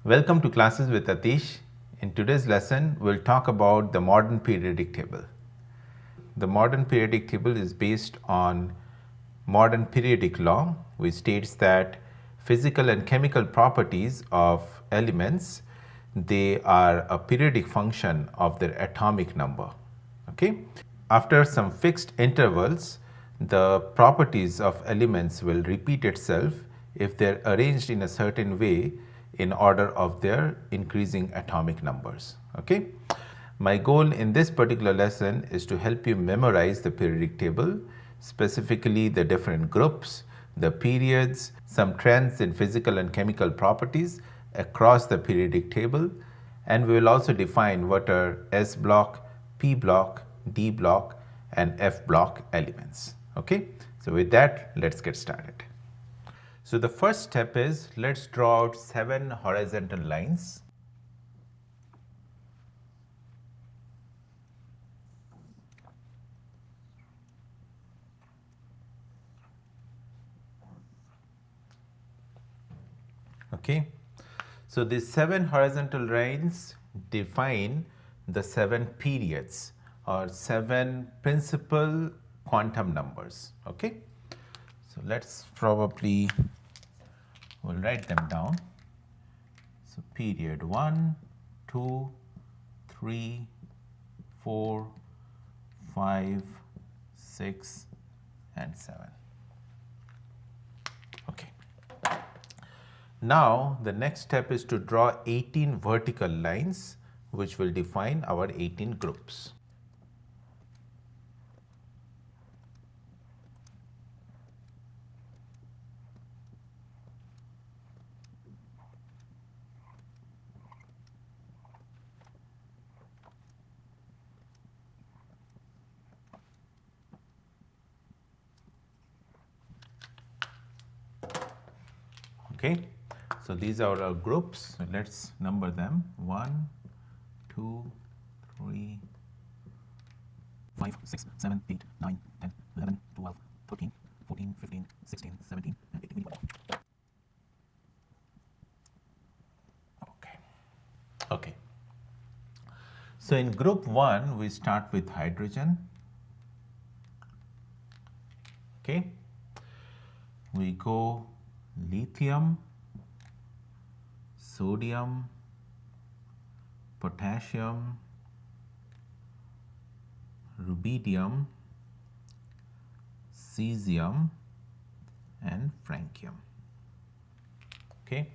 Welcome to Classes with Atish. In today's lesson, we'll talk about the modern periodic table. The modern periodic table is based on modern periodic law, which states that physical and chemical properties of elements, they are a periodic function of their atomic number. Okay? After some fixed intervals, the properties of elements will repeat itself if they're arranged in a certain way in order of their increasing atomic numbers. Okay? My goal in this particular lesson is to help you memorize the periodic table, specifically the different groups, the periods, some trends in physical and chemical properties across the periodic table, and we will also define what are S block, P block, D block, and F block elements. Okay? So with that, let's get started. So the first step is, let's draw out 7 horizontal lines. Okay, so these 7 horizontal lines define the 7 periods or 7 principal quantum numbers. Okay, so let's probably we'll write them down. So period 1, 2, 3, 4, 5, 6, and 7. Okay. Now the next step is to draw 18 vertical lines which will define our 18 groups. Okay, so these are our groups. So let's number them. 1, 2, 3, 5, 6, 7, 8, 9, 10, 11, 12, 13, 14, 15, 16, 17, and 18. Okay. So in group 1, we start with hydrogen. Okay. We go lithium, sodium, potassium, rubidium, cesium, and francium. Okay.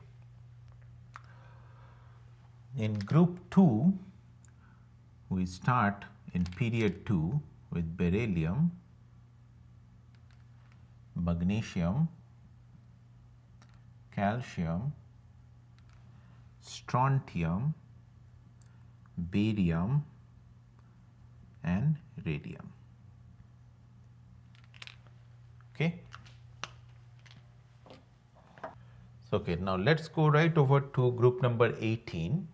In group 2, we start in period 2 with beryllium, magnesium, calcium, strontium, barium, and radium. Okay. So, okay, now let's go right over to group number 18,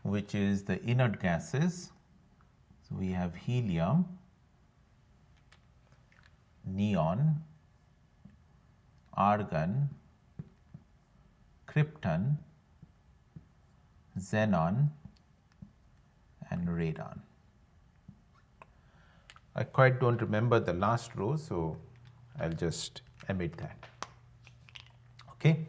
which is the inert gases. So we have helium, neon, argon, krypton, xenon, and radon. I quite don't remember the last row, so I'll just omit that. Okay.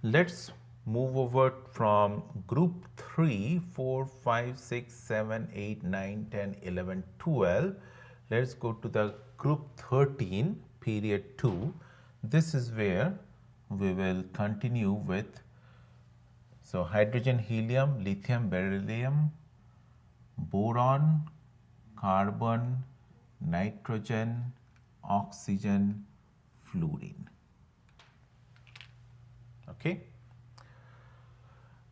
Let's move over from group 3, 4, 5, 6, 7, 8, 9, 10, 11, 12. Let's go to the group 13, period 2. This is where we will continue with, so hydrogen, helium, lithium, beryllium, boron, carbon, nitrogen, oxygen, fluorine. Okay.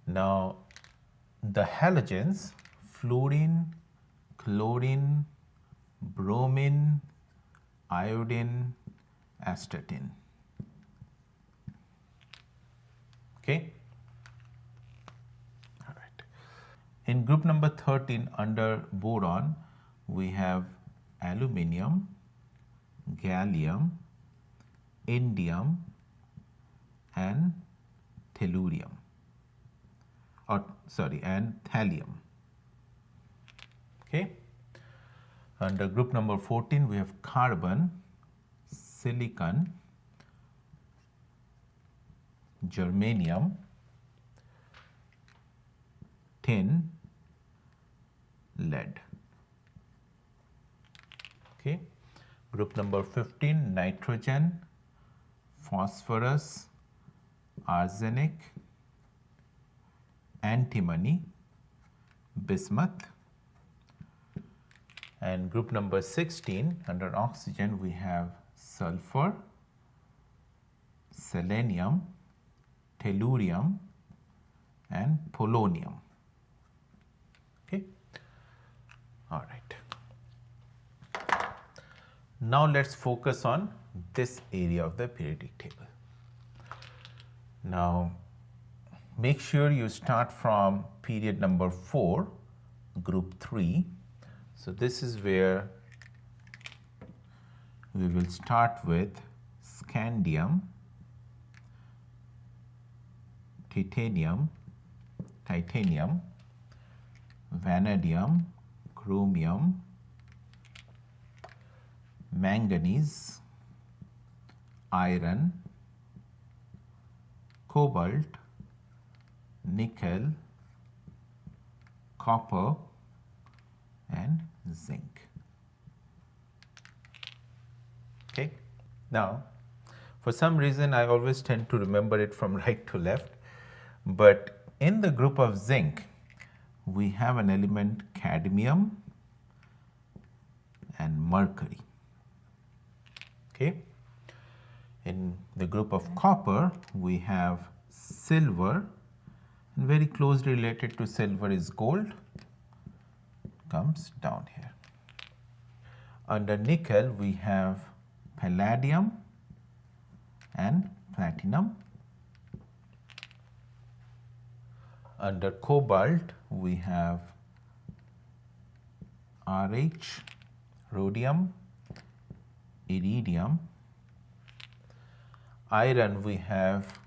Now the halogens, fluorine, chlorine, bromine, iodine, astatine. Okay. All right. In group number 13 under boron, we have aluminium, gallium, indium, and tellurium, and thallium. Okay. Under group number 14, we have carbon, silicon, germanium, tin, lead. Okay. Group number 15, nitrogen, phosphorus, arsenic, antimony, bismuth. And group number 16, under oxygen, we have sulfur, selenium, tellurium, and polonium. Okay. All right. Now let's focus on this area of the periodic table. Now make sure you start from period number 4, group 3. So this is where we will start with scandium, titanium, vanadium, chromium, manganese, iron, cobalt, nickel, copper, and zinc. Okay. Now, for some reason, I always tend to remember it from right to left, but in the group of zinc, we have an element cadmium and mercury. Okay. In the group of copper, we have silver, and very closely related to silver is gold, comes down here. Under nickel, we have palladium and platinum. Under cobalt, we have RH, rhodium, iridium. Iron, we have,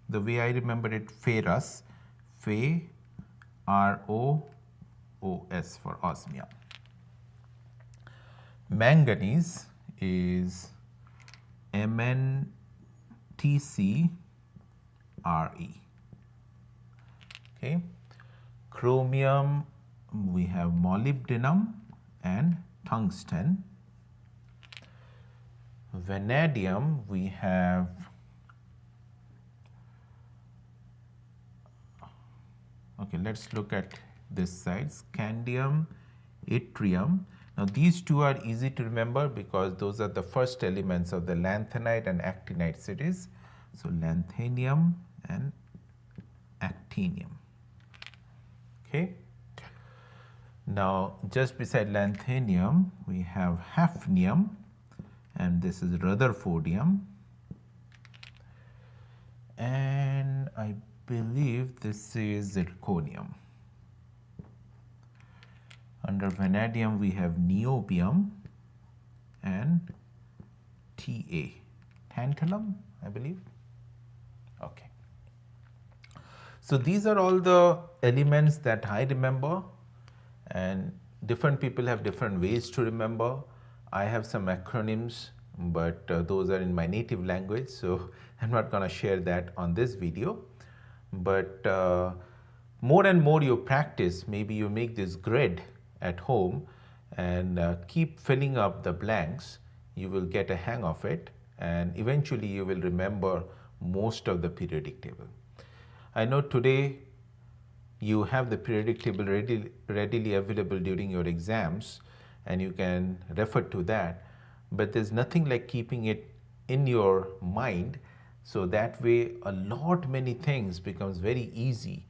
the way I remember it, ferrous, Fe, ROOS for osmium. Manganese is MnTcRe. Okay. Chromium, we have molybdenum and tungsten. Vanadium, we have let's look at this side, scandium, yttrium. Now these two are easy to remember because those are the first elements of the lanthanide and actinide series. So lanthanium and actinium. Okay. Now just beside lanthanium, we have hafnium, and this is rutherfordium, and I believe this is zirconium. Under vanadium, we have niobium and Ta, tantalum, I believe. Okay. So these are all the elements that I remember, and different people have different ways to remember. I have some acronyms, but those are in my native language, so I'm not going to share that on this video. But more and more you practice, maybe you make this grid at home and keep filling up the blanks, you will get a hang of it, and eventually you will remember most of the periodic table. I know today you have the periodic table readily available during your exams, and you can refer to that, but there's nothing like keeping it in your mind, so that way many things becomes very easy,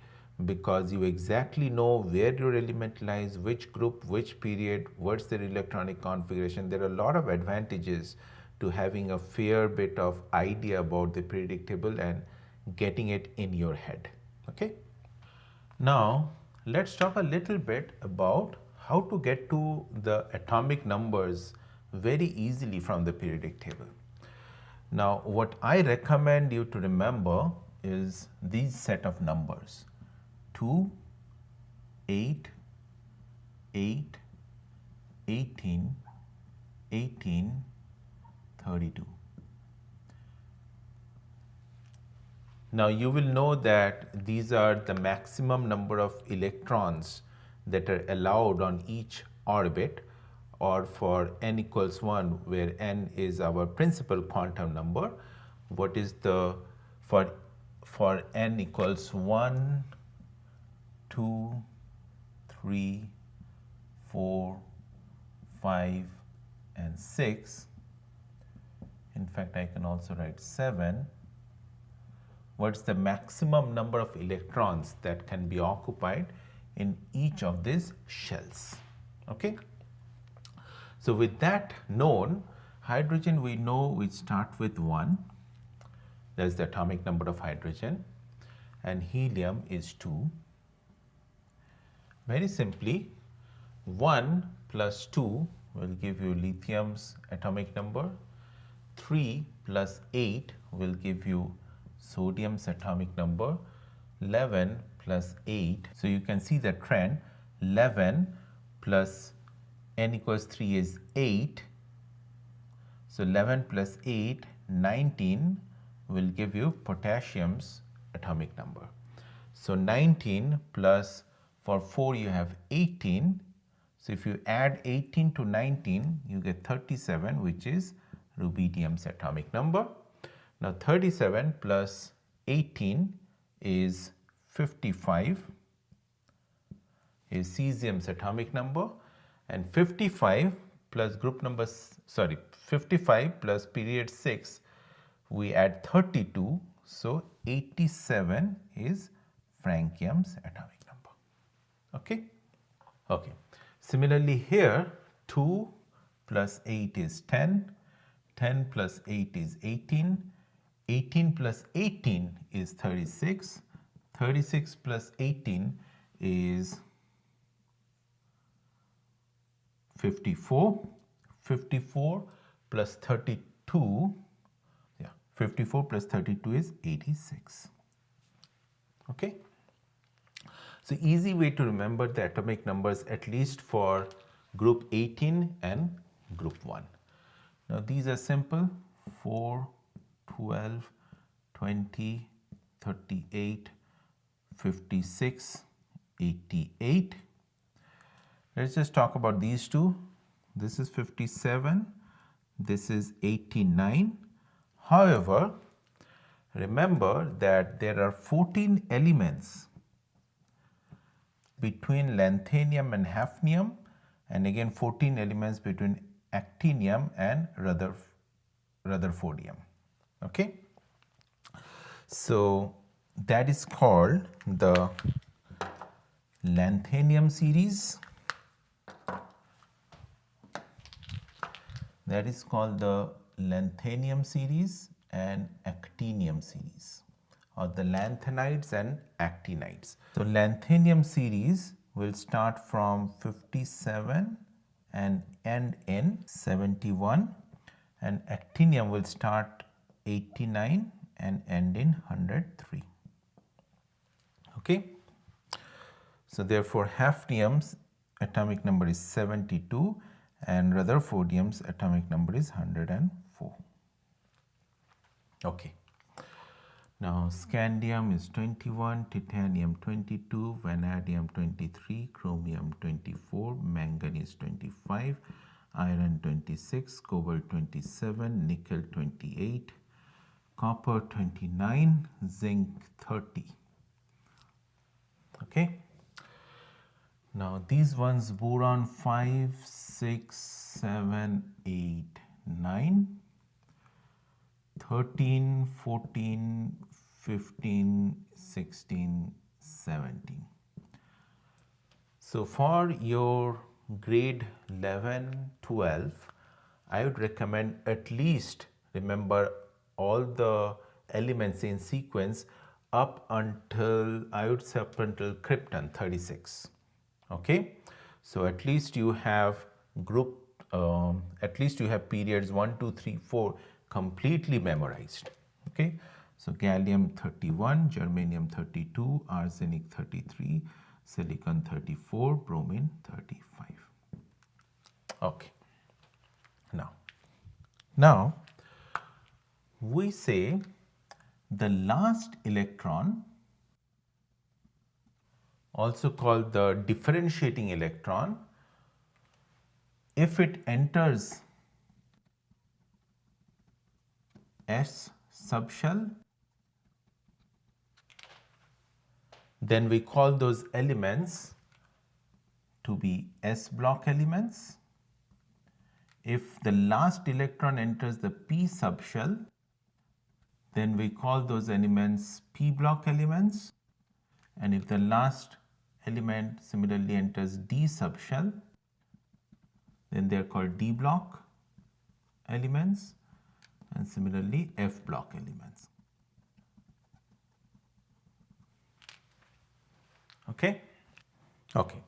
because you exactly know where your element lies, which group, which period, what's their electronic configuration. There are a lot of advantages to having a fair bit of idea about the periodic table and getting it in your head. Okay. Now let's talk a little bit about how to get to the atomic numbers very easily from the periodic table. Now what I recommend you to remember is these set of numbers 2, 8, 8, 18, 18, 32. Now you will know that these are the maximum number of electrons that are allowed on each orbit, or for n equals 1 where n is our principal quantum number, what is the for n equals 1, 2, 3, 4, 5 and 6. In fact, I can also write 7. What's the maximum number of electrons that can be occupied in each of these shells? Okay. So with that known, hydrogen we know we start with 1. That's the atomic number of hydrogen. And helium is 2. Very simply, 1 plus 2 will give you lithium's atomic number. 3 plus 8 will give you sodium's atomic number. 11 plus 8. So you can see the trend. 11 plus n equals 3 is 8. So 11 plus 8, 19 will give you potassium's atomic number. So 19 plus, for 4 you have 18. So if you add 18 to 19, you get 37, which is rubidium's atomic number. Now 37 plus 18 is 55, is cesium's atomic number, and 55 plus 55 plus period 6, we add 32, so 87 is francium's atomic number. Okay? Okay. Similarly here, 2 plus 8 is 10, 10 plus 8 is 18, 18 plus 18 is 36, 36 plus 18 is 54, 54 plus 32, 54 plus 32 is 86. Okay. So easy way to remember the atomic numbers, at least for group 18 and group 1. Now these are simple: 4, 12, 20, 38, 56, 88. Let's just talk about these two. This is 57, this is 89. However, remember that there are 14 elements between lanthanum and hafnium, and again 14 elements between actinium and rutherfordium. Okay. So that is called the lanthanum series. That is called the lanthanum series and actinium series, or the lanthanides and actinides. So lanthanum series will start from 57 and end in 71, and actinium will start 89 and end in 103. Okay. So therefore hafnium's atomic number is 72 and rutherfordium's atomic number is 104. Okay. Now scandium is 21, titanium 22, vanadium 23, chromium 24, manganese 25, iron 26, cobalt 27, nickel 28, copper 29, zinc 30. Okay. Now these ones: boron 5, 6, 7, 8, 9, 13, 14, 15, 16, 17. So for your grade 11, 12, I would recommend at least remember all the elements in sequence up until, I would say, up until krypton 36. Okay. So at least you have at least you have periods 1, 2, 3, 4 completely memorized. Okay. So gallium 31, germanium 32, arsenic 33, silicon 34, bromine 35. Okay. Now we say the last electron, also called the differentiating electron, if it enters S subshell, then we call those elements to be S block elements. If the last electron enters the P subshell, then we call those elements P block elements. And if the last element similarly enters D subshell, then they are called D block elements, and similarly F block elements. Okay? Okay.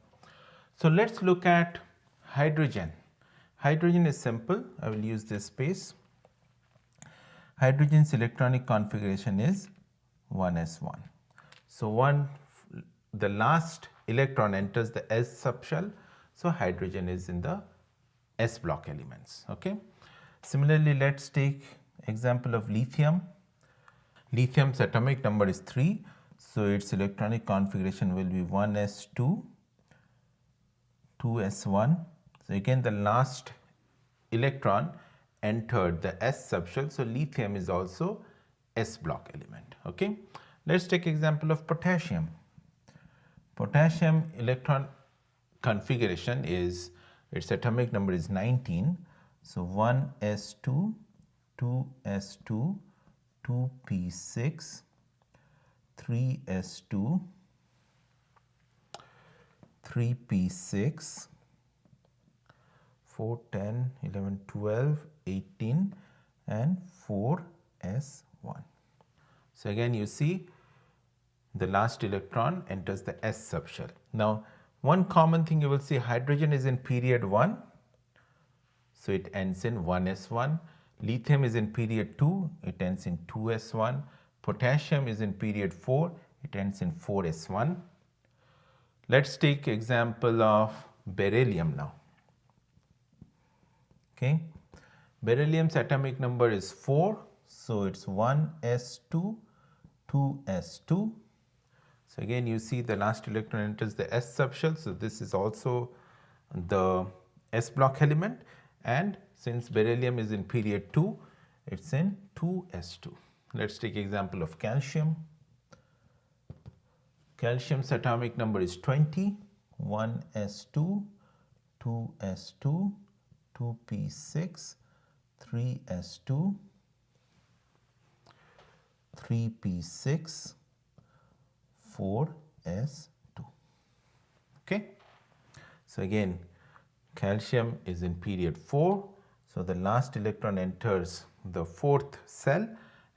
So let's look at hydrogen. Hydrogen is simple. I will use this space. Hydrogen's electronic configuration is 1s1. So the last electron enters the S subshell, so hydrogen is in the S block elements. Okay. Similarly, let's take example of lithium. Lithium's atomic number is 3, so its electronic configuration will be 1s2, 2s1. So again the last electron entered the S subshell, so lithium is also S block element. Okay. Let's take example of potassium. Potassium electron configuration is, its atomic number is 19. So 1s2, 2s2, 2p6, 3s2, 3p6, 4, 10, 11, 12, 18 and 4s1. So again you see the last electron enters the S subshell. Now one common thing you will see, hydrogen is in period 1, so it ends in 1s1. Lithium is in period 2, it ends in 2s1. Potassium is in period 4, it ends in 4s1. Let's take example of beryllium now. Okay. Beryllium's atomic number is 4, so it's 1s2, 2s2. So again you see the last electron enters the S subshell, so this is also the S block element, and since beryllium is in period 2, it's in 2s2. Let's take example of calcium. Calcium's atomic number is 20, 1s2, 2s2, 2p6, 3s2, 3p6, 4s2. Okay. So again calcium is in period 4, so the last electron enters the 4th cell,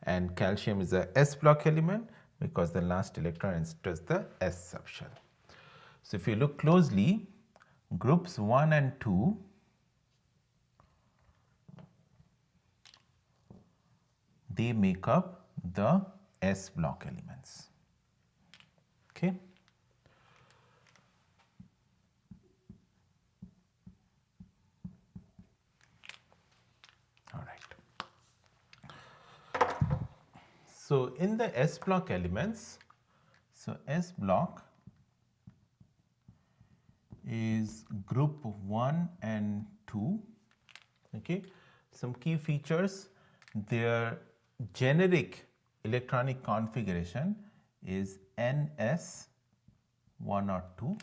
and calcium is a S block element because the last electron enters the S subshell. So if you look closely, groups 1 and 2 they make up the S block elements. Okay. All right. So in the S block elements, so S block is group 1 and 2. Okay. Some key features, their generic electronic configuration is NS 1 or 2.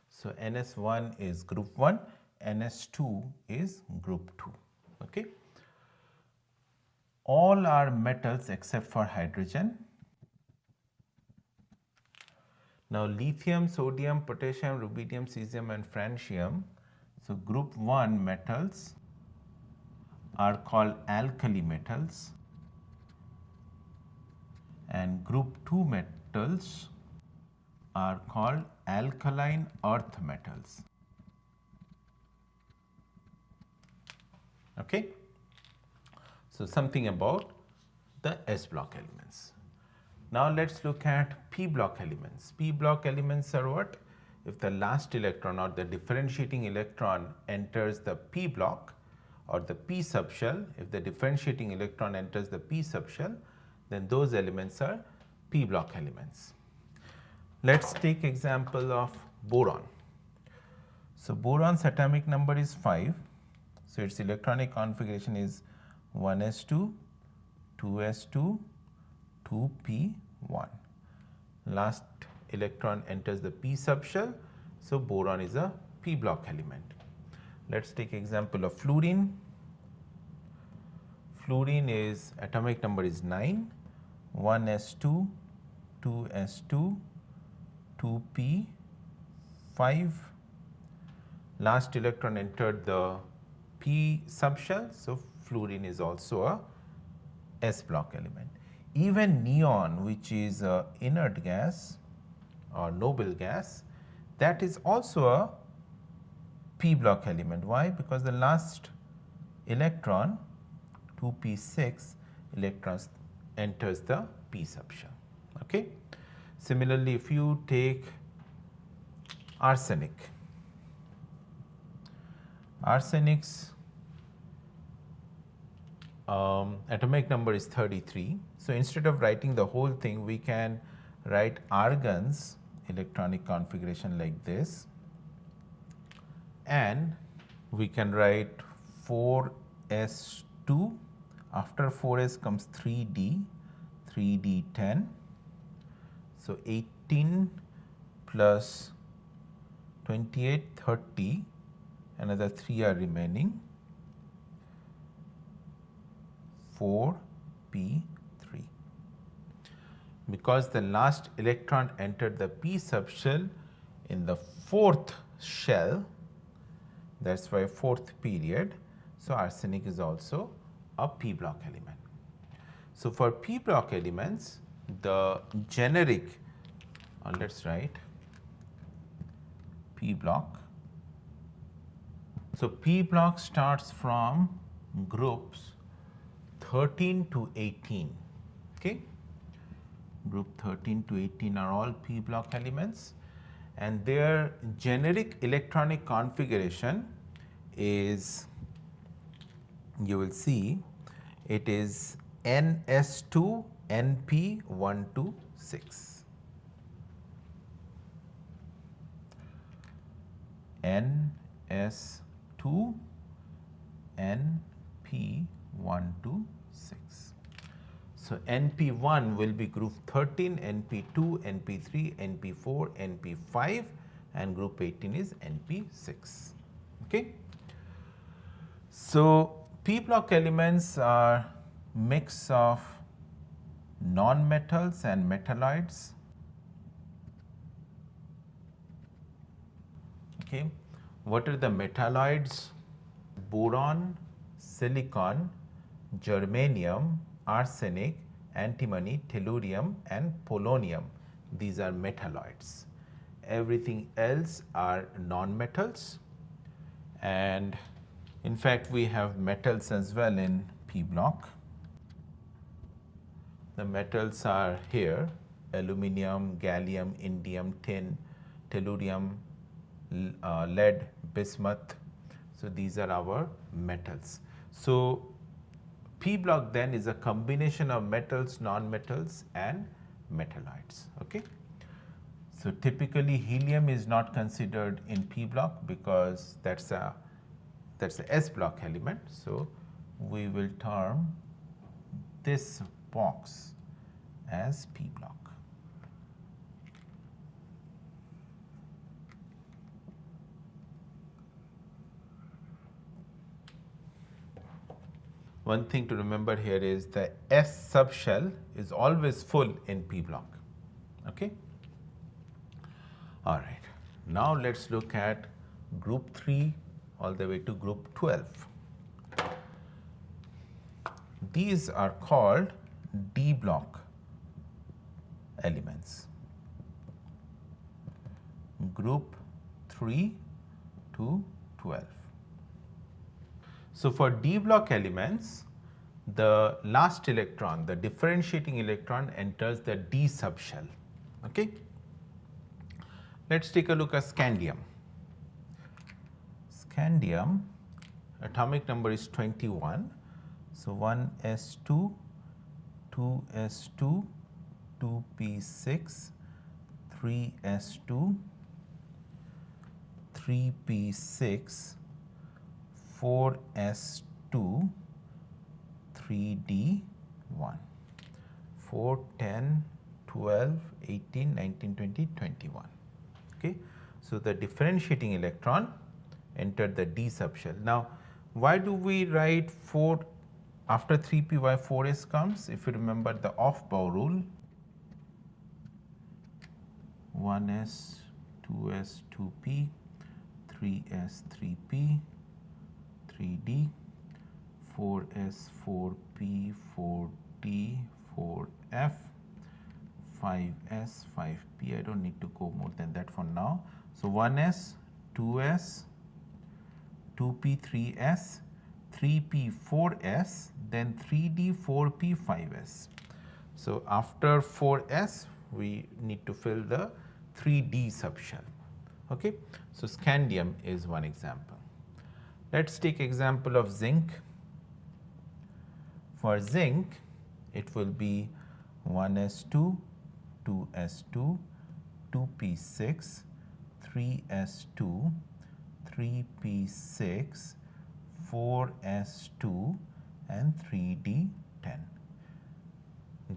So NS1 is group 1, NS2 is group 2. Okay. All are metals except for hydrogen. Now lithium, sodium, potassium, rubidium, cesium and francium, so group 1 metals are called alkali metals, and group 2 metals are called alkaline earth metals. Okay. So something about the S block elements. Now let's look at p block elements. P block elements are what? If the last electron or the differentiating electron enters the p block or the p subshell, if the differentiating electron enters the p subshell, then those elements are p block elements. Let's take example of boron. So boron's atomic number is 5. So its electronic configuration is 1s2, 2s2, 2p1. Last electron enters the p subshell, so boron is a p block element. Let's take example of fluorine. Fluorine is atomic number is 9, 1s2, 2s2, 2p5. Last electron entered the p subshell, so fluorine is also a s block element. Even neon, which is a inert gas or noble gas, that is also a p block element. Why? Because the last electron, 2p6 electrons, enters the p subshell. Okay. Similarly, if you take arsenic, arsenic's atomic number is 33. So instead of writing the whole thing, we can write argon's electronic configuration like this, and we can write 4s2. After 4s comes 3d, 3d10. So 18 plus 28, 30, another 3 are remaining, 4p3. Because the last electron entered the p subshell in the fourth shell, that's why fourth period, so arsenic is also a p block element. So for p block elements, the generic, let's write p block. So p block starts from groups 13 to 18. Okay, group 13 to 18 are all p block elements, and their generic electronic configuration is, you will see, it is ns2 np126. ns2 np126. So np1 will be group 13, np2, np3, np4, np5, and group 18 is np6. Okay. So p block elements are mix of non-metals and metalloids. Okay. What are the metalloids? Boron, silicon, germanium, arsenic, antimony, tellurium, and polonium. These are metalloids. Everything else are non-metals, and in fact we have metals as well in p block. The metals are here: aluminium, gallium, indium, tin, tellurium, lead, bismuth. So these are our metals. So p block then is a combination of metals, non-metals, and metalloids. Okay. So typically helium is not considered in p block because that's a s block element. So we will term this box as p block. One thing to remember here is the S subshell is always full in p block. Okay. All right. Now let's look at group 3 all the way to group 12. These are called D block elements. Group 3 to 12. So for D block elements, the last electron, the differentiating electron, enters the d subshell. Okay. Let's take a look at scandium. Scandium, atomic number is 21. So 1s2, 2s2, 2p6, 3s2, 3p6, 4s2, 3d1, 4, 10, 12, 18, 19, 20, 21. Okay. So the differentiating electron entered the d subshell. Now, why do we write 4 after 3p? Why 4s comes? If you remember the off-bow rule, 1s, 2s, 2p, 3s, 3p, 3d, 4s, 4p, 4d, 4f, 5s, 5p. I don't need to go more than that for now. So 1s, 2s, 2p, 3s, 3p, 4s, then 3d, 4p, 5s. So after 4s, we need to fill the 3d subshell. Okay. So scandium is one example. Let's take example of zinc. For zinc, it will be 1s2, 2s2, 2p6, 3s2, 3p6, 4s2, and 3d10.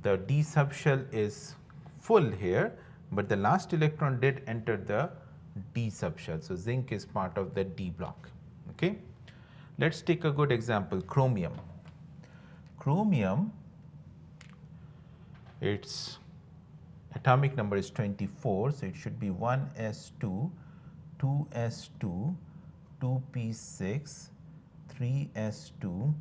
The d subshell is full here, but the last electron did enter the d subshell. So zinc is part of the d block. Okay. Let's take a good example, chromium. Chromium, its atomic number is 24, so it should be 1s2, 2s2, 2p6, 3s2,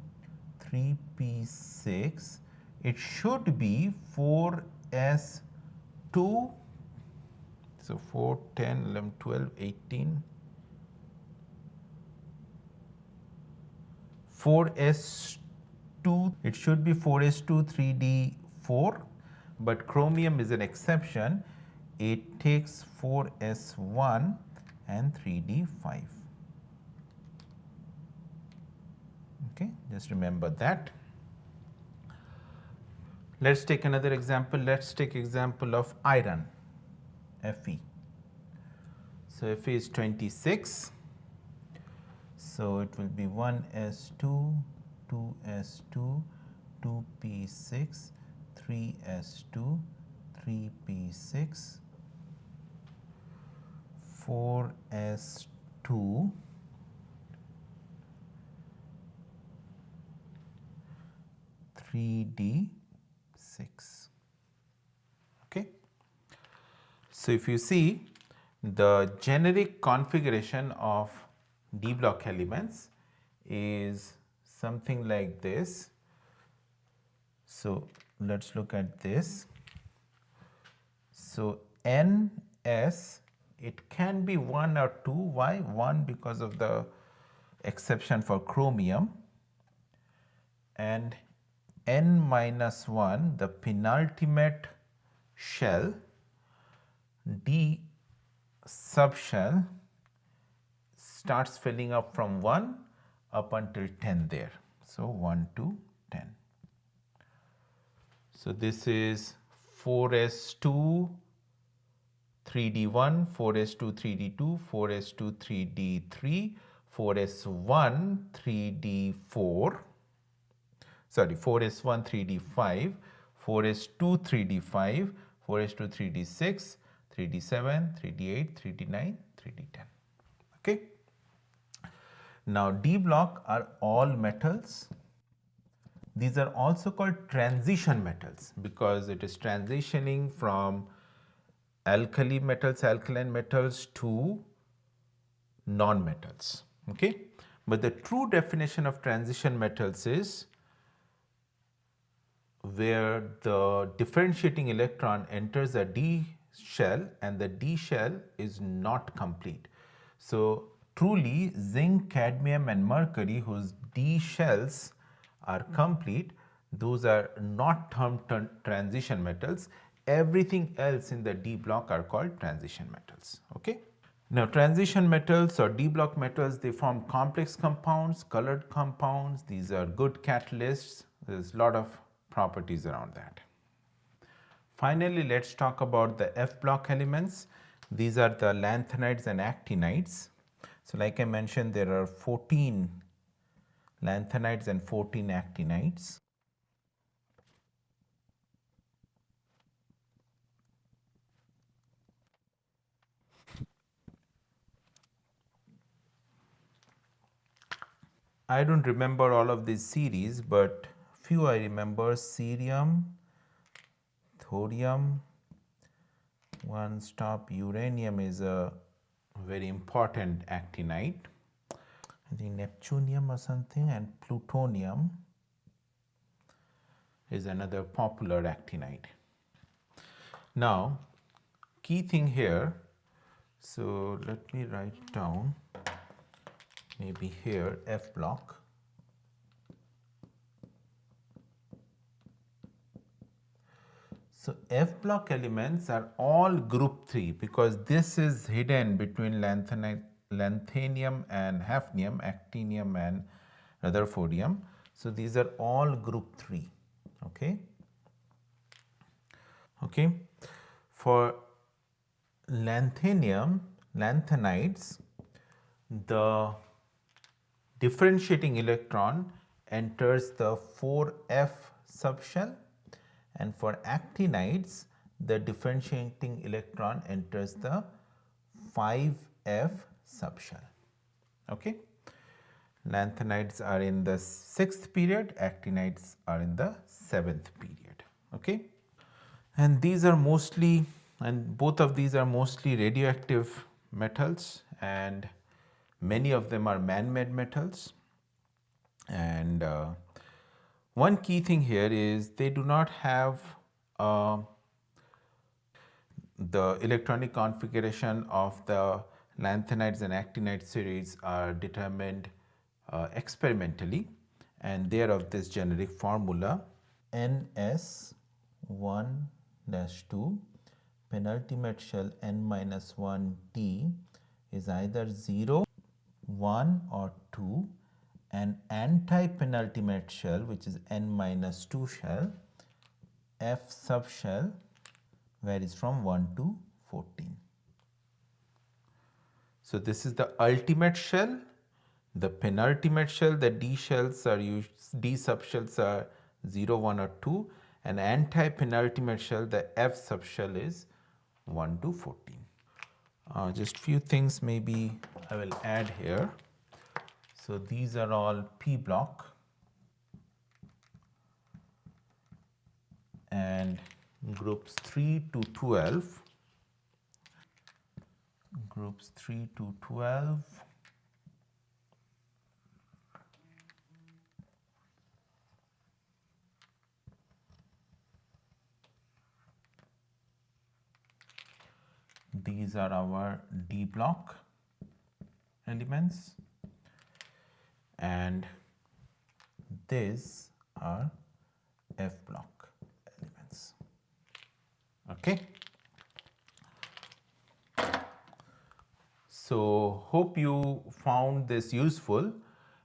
3p6. It should be 4s2, so 4, 10, 11, 12, 18, 4s2, it should be 4s2, 3d4, but chromium is an exception. It takes 4s1 and 3d5. Okay, just remember that. Let's take another example. Let's take example of iron, Fe. So Fe is 26. So it will be 1s2, 2s2, 2p6, 3s2, 3p6, 4s2, 3d6. Okay. So if you see, the generic configuration of d block elements is something like this. So let's look at this. So ns, it can be 1 or 2. Why 1? Because of the exception for chromium. And n minus 1, the penultimate shell, d subshell, starts filling up from 1 up until 10 there. So 1 to 10. So this is 4s2, 3d1, 4s2, 3d2, 4s2, 3d3, 4s1, 3d4, sorry, 4s1, 3d5, 4s2, 3d5, 4s2, 3d6, 3d7, 3d8, 3d9, 3d10. Okay. Now D block are all metals. These are also called transition metals because it is transitioning from alkali metals, alkaline metals to non-metals. Okay. But the true definition of transition metals is where the differentiating electron enters a D shell and the D shell is not complete. So truly zinc, cadmium and mercury whose D shells are complete, those are not termed transition metals. Everything else in the D block are called transition metals. Okay. Now, transition metals or D block metals, they form complex compounds, colored compounds. These are good catalysts. There's a lot of properties around that. Finally, let's talk about the F block elements. These are the lanthanides and actinides. So, like I mentioned, there are 14 lanthanides and 14 actinides. I don't remember all of these series, but few I remember: cerium, thorium, one stop uranium is a very important actinide. I think neptunium or something, and plutonium is another popular actinide. Now, key thing here, so let me write down maybe here F block. So, F block elements are all group 3 because this is hidden between lanthanium and hafnium, actinium and rutherfordium. So, these are all group 3. Okay. Okay. For lanthanides, the differentiating electron enters the 4f subshell, and for actinides the differentiating electron enters the 5f subshell. Okay. Lanthanides are in the 6th period, actinides are in the 7th period. Okay. And these are mostly, and both of these are mostly radioactive metals, and many of them are man-made metals. And one key thing here is they do not have the electronic configuration of the lanthanides and actinide series are determined experimentally, and they are of this generic formula: NS1-2 penultimate shell n-1 is either 0, 1 or 2, and anti-penultimate shell, which is n-2 shell, F subshell, varies from 1 to 14. So, this is the ultimate shell. The penultimate shell, the D shells are used, D subshells are 0, 1 or 2, and anti-penultimate shell, the F subshell is 1 to 14. Just few things maybe I will add here. So, these are all P block, and groups 3 to 12, groups 3 to 12, these are our D block elements, and these are F block elements. Okay. So, hope you found this useful.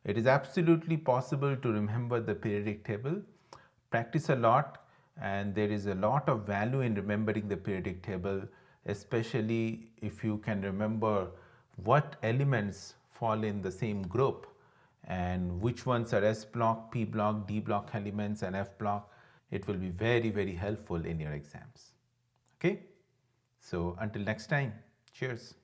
It is absolutely possible to remember the periodic table. Practice a lot, and there is a lot of value in remembering the periodic table, especially if you can remember what elements fall in the same group and which ones are S block, P block, D block elements and F block. It will be very, very helpful in your exams. Okay. So, until next time, cheers.